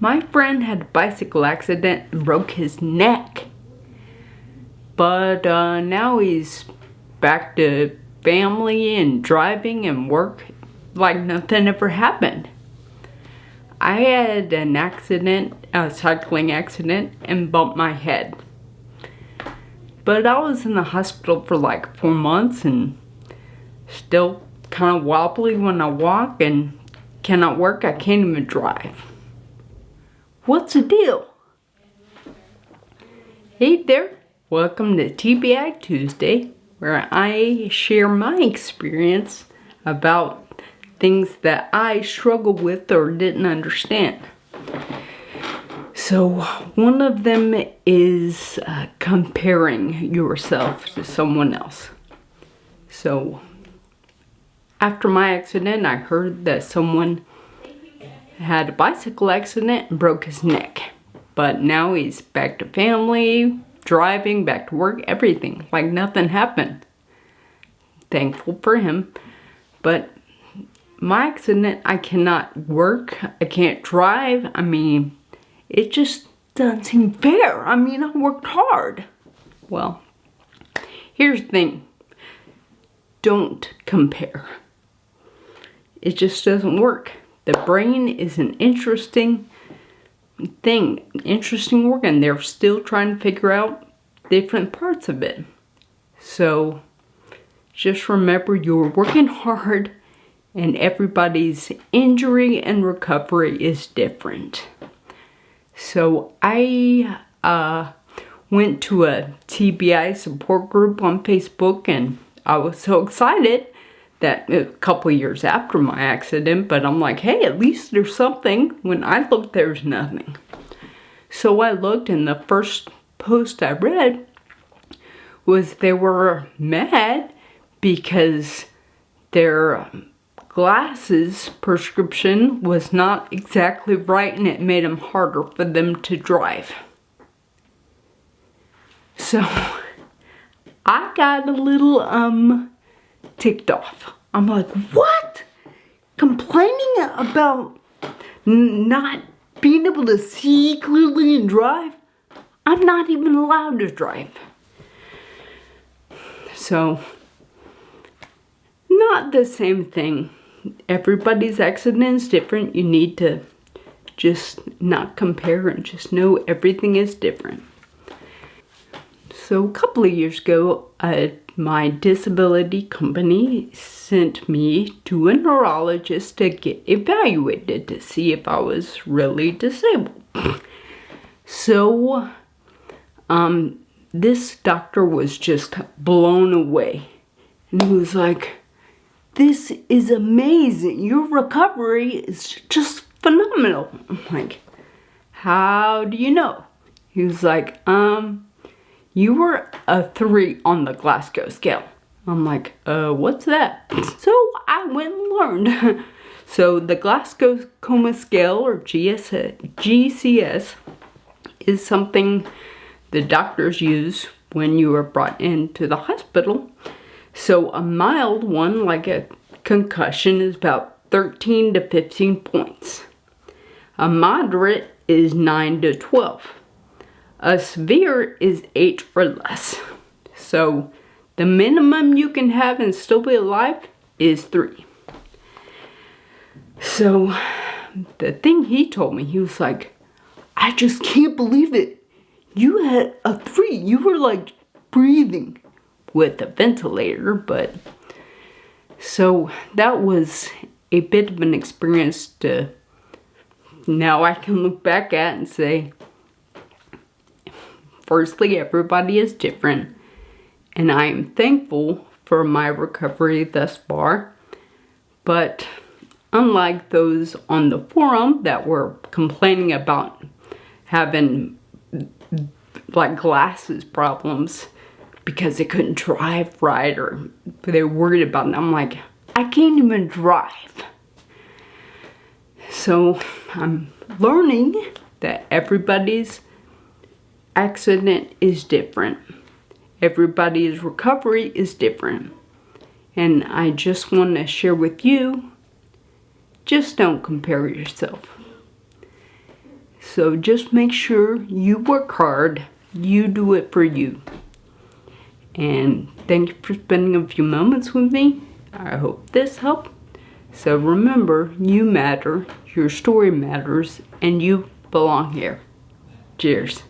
My friend had a bicycle accident and broke his neck. But now he's back to family and driving and work like nothing ever happened. I had an accident, a cycling accident, and bumped my head. But I was in the hospital for like 4 months and still kind of wobbly when I walk and cannot work. I can't even drive. What's the deal? Hey there, welcome to TBI Tuesday, where I share my experience about things that I struggled with or didn't understand. So one of them is comparing yourself to someone else. So after my accident, I heard that someone had a bicycle accident and broke his neck. But now he's back to family, driving, back to work, everything. Like nothing happened. Thankful for him. But my accident, I cannot work. I can't drive. I mean, it just doesn't seem fair. I mean, I worked hard. Well, here's the thing. Don't compare. It just doesn't work. The brain is an interesting thing, interesting organ. They're still trying to figure out different parts of it. So just remember you're working hard and everybody's injury and recovery is different. So I went to a TBI support group on Facebook and I was so excited that a couple years after my accident, but I'm like, hey, at least there's something. When I looked, there's nothing. So I looked, and the first post I read was they were mad because their glasses prescription was not exactly right, and it made them harder for them to drive. So I got a little ticked off. I'm like, what? Complaining about not being able to see clearly and drive? I'm not even allowed to drive. So, not the same thing. Everybody's accident is different. You need to just not compare and just know everything is different. So a couple of years ago, my disability company sent me to a neurologist to get evaluated to see if I was really disabled. So, this doctor was just blown away. And he was like, this is amazing. Your recovery is just phenomenal. I'm like, how do you know? He was like, you were a 3 on the Glasgow scale. I'm like, what's that? So I went and learned. So the Glasgow Coma Scale, or GCS, is something the doctors use when you are brought into the hospital. So a mild one, like a concussion, is about 13 to 15 points. A moderate is 9 to 12. A severe is 8 or less. So the minimum you can have and still be alive is 3. So the thing he told me, he was like, I just can't believe it. You had a 3. You were like breathing with a ventilator, but so that was a bit of an experience to now I can look back at and say, firstly, everybody is different, and I am thankful for my recovery thus far. But unlike those on the forum that were complaining about having like glasses problems because they couldn't drive right or they were worried about it, I'm like, I can't even drive. So I'm learning that everybody's accident is different. Everybody's recovery is different. And I just want to share with you, just don't compare yourself. So just make sure you work hard. You do it for you. And thank you for spending a few moments with me. I hope this helped. So remember, you matter, your story matters, and you belong here. Cheers.